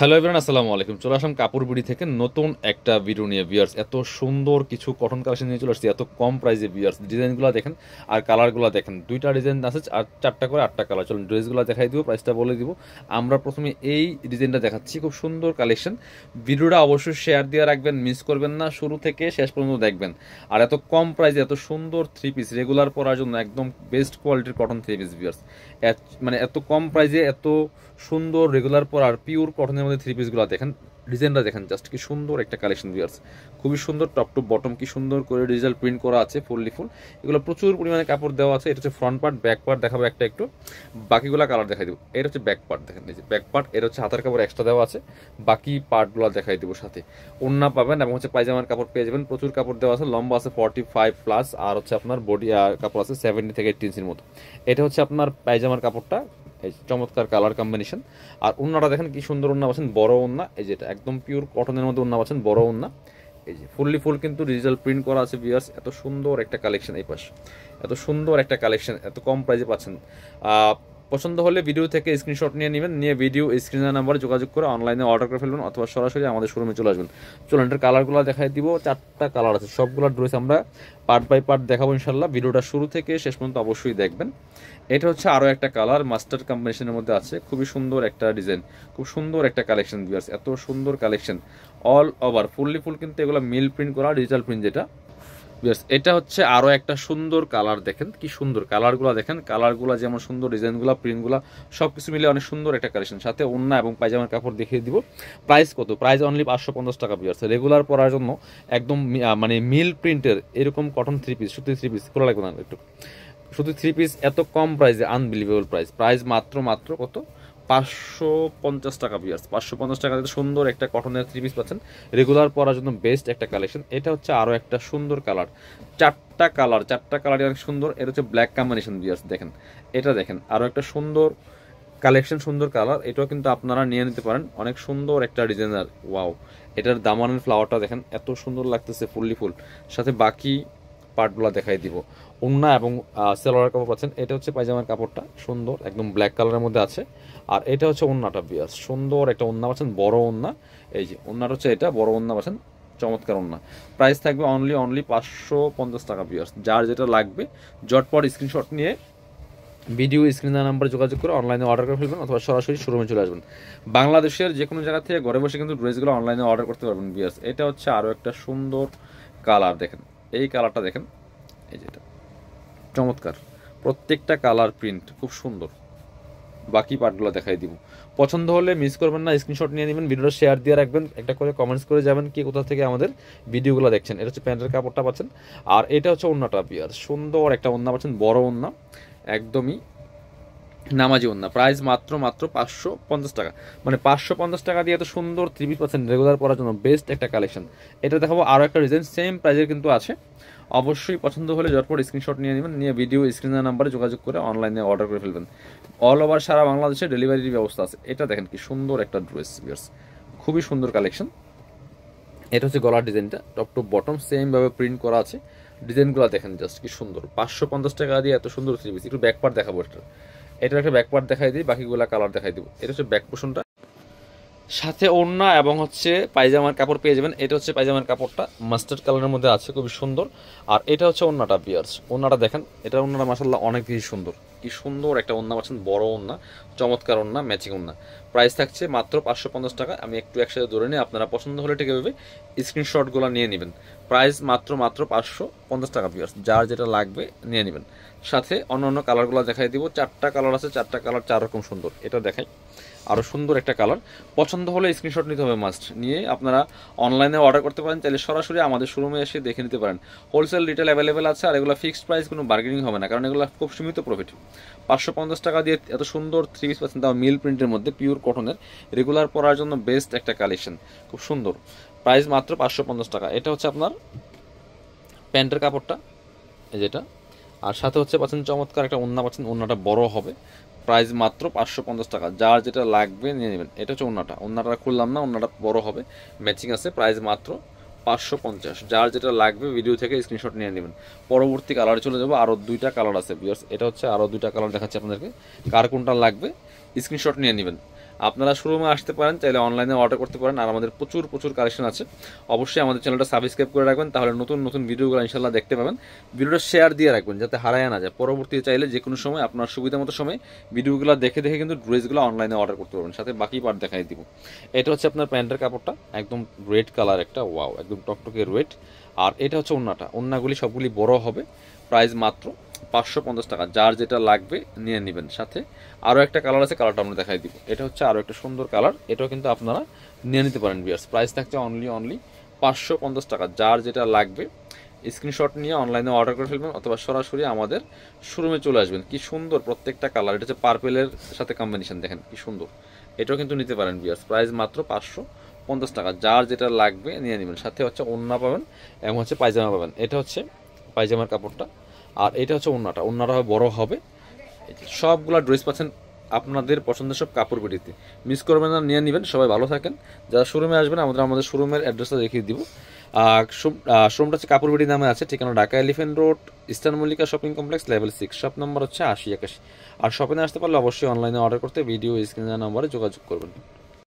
Hello everyone, আসসালামু আলাইকুম। চলে আসলাম কাপড় বিডি থেকে নতুন একটা ভিডিও নিয়ে ভিউয়ার্স। এত সুন্দর কিছু কটন কালেকশন নিয়ে চলে আসছি এত কম প্রাইসে ভিউয়ার্স। ডিজাইনগুলো দেখেন আর কালারগুলো দেখেন, দুইটা ডিজাইন আছে আর চারটা করে আটটা কালার। চলুন ড্রেসগুলো দেখাই দিব, প্রাইসটা বলে দিব। আমরা প্রথমে এই ডিজাইনটা দেখাচ্ছি, খুব সুন্দর কালেকশন। ভিডিওটা অবশ্যই শেয়ার দিয়ে রাখবেন, মিস করবেন না, শুরু থেকে শেষ পর্যন্ত দেখবেন। আর এত কম প্রাইসে এত সুন্দর থ্রি পিস রেগুলার পরার জন্য একদম বেস্ট কোয়ালিটির কটন থ্রি পিস ভিউয়ার্স। মানে এত কম প্রাইসে এত সুন্দর রেগুলার পরার পিওর কটনের মধ্যে থ্রি পিসগুলো দেখেন, ডিজাইনটা দেখেন, জাস্ট কি সুন্দর একটা কালেকশন ভিউয়ার্স। খুবই সুন্দর, টপ টু বটম কি সুন্দর করে ডিজিটাল প্রিন্ট করা আছে, ফুললি ফুল। এগুলো প্রচুর পরিমাণে কাপড় দেওয়া আছে। এটা হচ্ছে ফ্রন্ট পার্ট, ব্যাক পার্ট দেখাবো একটা একটু, বাকিগুলো কালার দেখাই দিব। এটা হচ্ছে ব্যাক পার্ট, দেখেন এই যে ব্যাক পার্ট, এটা হচ্ছে হাতার কাপড় এক্সট্রা দেওয়া আছে, বাকি পার্টগুলো দেখাই দিব। সাথে ওড়না পাবেন এবং হচ্ছে পায়জামার কাপড় পেয়ে যাবেন, প্রচুর কাপড় দেওয়া আছে, লম্বা আছে 45+, আর হচ্ছে আপনার বডি কাপড় আছে 70 থেকে 80 ইঞ্চির মতো। এটা হচ্ছে আপনার পায়জামার কাপড়টা, এই চমৎকার কালার কম্বিনেশন। আর ওন্নাটা দেখেন কি সুন্দর ওন্না পাচ্ছেন, বড় ওন্না, এই যেটা একদম পিওর কটনের মধ্যে ওন্না পাচ্ছেন, বড় ওন্না। এই যে ফুললি ফুল কিন্তু ডিজিটাল প্রিন্ট করা আছে ভিউয়ার্স। এত সুন্দর একটা কালেকশন, এই পাশ এত সুন্দর একটা কালেকশন, এত কম প্রাইসে পাচ্ছেন। পছন্দ হলে ভিডিও থেকে স্ক্রিনশট নিয়ে নেবেন, নিয়ে ভিডিও স্ক্রিনের নাম্বারে যোগাযোগ করে অনলাইনে অর্ডার করে ফেলবেন, অথবা সরাসরি আমাদের শোরুমে চলে আসবেন। চলুন এটার কালারগুলো দেখাই দিব, চারটা কালার আছে, সবগুলো ড্রেস আমরা পার্ট বাই পার্ট দেখাবো ইনশাল্লাহ। ভিডিওটা শুরু থেকে শেষ পর্যন্ত অবশ্যই দেখবেন। এটা হচ্ছে আরও একটা কালার, মাস্টার্ড কম্বিনেশনের মধ্যে আছে, খুবই সুন্দর একটা ডিজাইন, খুব সুন্দর একটা কালেকশন ভিউয়ার্স। এত সুন্দর collection all over fully full, কিন্তু এগুলো মিল প্রিন্ট করা ডিজিটাল প্রিন্ট যেটা ভিউয়ার্স। এটা হচ্ছে আরও একটা সুন্দর কালার, দেখেন কি সুন্দর কালারগুলো, দেখেন কালারগুলো যেমন সুন্দর, ডিজাইনগুলো প্রিন্টগুলো সব কিছু মিলে অনেক সুন্দর একটা কালেকশন। সাথে ওড়না এবং পায়জামার কাপড় দেখিয়ে দিব। প্রাইস কত? প্রাইস অনলি 550 টাকা ভিউয়ার্স। রেগুলার পরার জন্য একদম মানে মিল প্রিন্টের এরকম কটন থ্রি পিস, সুতি থ্রি পিস খোলা লাগবে না একটু, শুধু থ্রি পিস এত কম প্রাইসে, আনবিলিভেবল প্রাইস। প্রাইস মাত্র কত? 550 টাকা ভিউয়ার্স। 550 টাকাতে সুন্দর একটা কটনের থ্রি পিস পাচ্ছেন, রেগুলার পরার জন্য বেস্ট একটা কালেকশন। এটা হচ্ছে আরও একটা সুন্দর কালার, চারটা কালারই অনেক সুন্দর। এটা হচ্ছে ব্ল্যাক কম্বিনেশন ভিউয়ার্স, দেখেন এটা দেখেন, আরও একটা সুন্দর কালেকশন, সুন্দর কালার। এটাও কিন্তু আপনারা নিয়ে নিতে পারেন, অনেক সুন্দর একটা ডিজাইনার। ওয়াও, এটার দামানের ফ্লাওয়ারটা দেখেন, এত সুন্দর লাগতেছে, ফুললি ফুল। সাথে বাকি পার্টগুলো দেখাই দিব। ওড়না এবং সালোয়ার কাপড় পাচ্ছেন। এটা হচ্ছে পায়জামার কাপড়টা, সুন্দর একদম ব্ল্যাক কালারের মধ্যে আছে। আর এটা হচ্ছে ওড়নাটা বিয়াস, সুন্দর একটা ওড়না পাচ্ছেন, বড় ওড়না। এই যে ওড়নাটা হচ্ছে এটা, বড় ওড়না পাচ্ছেন, চমৎকার ওড়না। প্রাইস থাকবে অনলি 550 টাকা বিয়াস। যার যেটা লাগবে জটপট স্ক্রিনশট নিয়ে ভিডিও স্ক্রিনের নাম্বারে যোগাযোগ করে অনলাইনে অর্ডার করে ফেলবেন, অথবা সরাসরি শোরুমে চলে আসবেন। বাংলাদেশের যে কোনো জায়গা থেকে ঘরে বসে কিন্তু ড্রেসগুলো অনলাইনে অর্ডার করতে পারবেন বিয়াস। এটা হচ্ছে আরও একটা সুন্দর কালার, দেখেন এই কালারটা দেখেন, এই যেটা চমৎকার, প্রত্যেকটা কালার প্রিন্ট খুব সুন্দর। বাকি পার্টগুলো দেখাই দিব। পছন্দ হলে মিস করবেন না, স্ক্রিনশট নিয়ে নেবেন, ভিডিওটা শেয়ার দিয়ে রাখবেন, একটা করে কমেন্টস করে যাবেন কি কোথা থেকে আমাদের ভিডিওগুলো দেখছেন। এটা হচ্ছে প্যান্টের কাপড়টা পাচ্ছেন, আর এটা হচ্ছে ওড়নাটা বিয়ার, সুন্দর একটা ওড়না পাচ্ছেন, বড় ওড়না, একদমই নামাজি ওড়না। প্রাইস মাত্র 550 টাকা। মানে 550 টাকা দিয়ে এত সুন্দর থ্রি পিস পাচ্ছেন রেগুলার পরার জন্য, বেস্ট একটা কালেকশন। এটা দেখাবো আরও একটা ডিজাইন, সেম প্রাইজের কিন্তু আছে। অবশ্যই পছন্দ হলে ঝটপট স্ক্রিনশট নিয়ে নেবেন, নিয়ে ভিডিও স্ক্রিনের নাম্বারে যোগাযোগ করে অনলাইনে অর্ডার করে ফেলবেন। অল ওভার সারা বাংলাদেশে ডেলিভারির ব্যবস্থা আছে। এটা দেখেন কি সুন্দর একটা ড্রেস ভিউয়ার্স, খুবই সুন্দর কালেকশন। এটা হচ্ছে গলার ডিজাইনটা, টপ টু বটম সেমভাবে প্রিন্ট করা আছে। ডিজাইনগুলো দেখেন জাস্ট কি সুন্দর। 550 টাকা দিয়ে এত সুন্দর থ্রি পিস। একটু ব্যাক পার্ট দেখাবো, এটার একটা ব্যাক পার্ট দেখাই দিই, বাকিগুলো কালার দেখাই দিব। এটা হচ্ছে ব্যাক পোর্শনটা, সাথে ওড়না এবং হচ্ছে পায়জামার কাপড় পেয়ে যাবেন। এটা হচ্ছে পায়জামার কাপড়টা, মাস্টার্ড কালারের মধ্যে আছে, খুবই সুন্দর। আর এটা হচ্ছে ওড়নাটা বিয়ার্স, ওড়নাটা দেখেন, এটা ওড়নাটা মাশাআল্লাহ অনেক বেশি সুন্দর, কি সুন্দর একটা ওড়না পাচ্ছেন, বড় ওড়না, চমৎকার ওড়না, ম্যাচিং ওড়না। প্রাইস থাকছে মাত্র 550 টাকা। আমি একটু একসাথে ধরে নিই, আপনারা পছন্দ হলে ঠিক এভাবে স্ক্রিনশটগুলো নিয়ে নেবেন। প্রাইস মাত্র 550 টাকা বিয়ার্স। যার যেটা লাগবে নিয়ে নেবেন। সাথে অন্য কালারগুলো দেখাই দিব, চারটা কালার আছে, চারটা কালার চার রকম সুন্দর। এটা দেখাই আরও সুন্দর একটা কালার। পছন্দ হলে স্ক্রিনশট নিতে হবে মাস্ট, নিয়ে আপনারা অনলাইনে অর্ডার করতে পারেন, চাইলে সরাসরি আমাদের শোরুমে এসে দেখে নিতে পারেন। হোলসেল রিটেল অ্যাভেলেবেল আছে, আর এগুলো ফিক্সড প্রাইস, কোনো বার্গেনিং হবে না, কারণ এগুলো খুব সীমিত প্রফিট। 550 টাকা দিয়ে এত সুন্দর থ্রি পিস পাচ্ছেন, তাও মিল প্রিন্টের মধ্যে, পিওর কটনের, রেগুলার পরার জন্য বেস্ট একটা কালেকশন, খুব সুন্দর। প্রাইস মাত্র 550 টাকা। এটা হচ্ছে আপনার প্যান্টের কাপড়টা, যেটা, আর সাথে হচ্ছে পাচ্ছেন চমৎকার একটা ওড়না পাচ্ছেন, ওড়নাটা বড় হবে। প্রাইস মাত্র 550 টাকা। যার যেটা লাগবে নিয়ে নেবেন। এটা হচ্ছে ওড়নাটা খুললাম না, ওড়নাটা বড় হবে, ম্যাচিং আছে। প্রাইস মাত্র 550। যার যেটা লাগবে ভিডিও থেকে স্ক্রিনশট নিয়ে নেবেন। পরবর্তী কালারে চলে যাবো, আরও দুইটা কালার আছে ভিউয়ার্স। এটা হচ্ছে আরও দুইটা কালার দেখাচ্ছি আপনাদেরকে, কার কোনটা লাগবে স্ক্রিনশট নিয়ে নেবেন। আপনারা শোরুমে আসতে পারেন, চাইলে অনলাইনে অর্ডার করতে পারেন। আর আমাদের প্রচুর প্রচুর কালেকশন আছে। অবশ্যই আমাদের চ্যানেলটা সাবস্ক্রাইব করে রাখবেন, তাহলে নতুন নতুন ভিডিওগুলো ইনশাল্লাহ দেখতে পাবেন। ভিডিওটা শেয়ার দিয়ে রাখবেন যাতে হারায় না যায়। পরবর্তীতে চাইলে যে কোনো সময় আপনার সুবিধা মতো সময় ভিডিওগুলো দেখে দেখে কিন্তু ড্রেসগুলো অনলাইনে অর্ডার করতে পারবেন। সাথে বাকি পার্ট দেখাই দিব। এটা হচ্ছে আপনার প্যান্টের কাপড়টা, একদম রেড কালার একটা, ওয়াও, একদম টকটকে রেড। আর এটা হচ্ছে ওন্নাটা, ওন্নাগুলি সবগুলি বড় হবে। প্রাইস মাত্র 550 টাকা, যার যেটা লাগবে নিয়ে নেবেন। সাথে আরও একটা কালার আছে, কালারটা আমরা দেখাই দিব। এটা হচ্ছে আরও একটা সুন্দর কালার, এটাও কিন্তু আপনারা নিয়ে নিতে পারেন ভিউয়ার্স। প্রাইস থাকছে অনলি 550 টাকা, যার যেটা লাগবে স্ক্রিনশট নিয়ে অনলাইনে অর্ডার করে ফেলবেন, অথবা সরাসরি আমাদের শোরুমে চলে আসবেন। কি সুন্দর প্রত্যেকটা কালার, এটা হচ্ছে পার্পেলের সাথে কম্বিনেশন, দেখেন কি সুন্দর। এটাও কিন্তু নিতে পারেন ভিউয়ার্স। প্রাইস মাত্র 550 টাকা, যার যেটা লাগবে নিয়ে নেবেন। সাথে হচ্ছে ওড়না পাবেন এবং হচ্ছে পায়জামা পাবেন। এটা হচ্ছে পায়জামার কাপড়টা, আর এটা হচ্ছে ওড়নাটা বড় হবে। সবগুলা ড্রেস পাচ্ছেন আপনাদের পছন্দের সব কাপড় বিড়িতে। মিস করবেন না, নিয়ে নেবেন। সবাই ভালো থাকেন। যারা শোরুমে আসবেন আমাদের শোরুমের অ্যাড্রেসটা দেখিয়ে দিব। শোরুমটা হচ্ছে কাপড়বিড়ি নামে আছে, ঠিকানা Dhaka elephant road, eastern Mallika shopping complex, level 6, shop number হচ্ছে 80 81। আর শপিংয়ে আসতে পারলে অবশ্যই অনলাইনে অর্ডার করতে ভিডিও স্ক্রিনের নাম্বারে যোগাযোগ করবেন।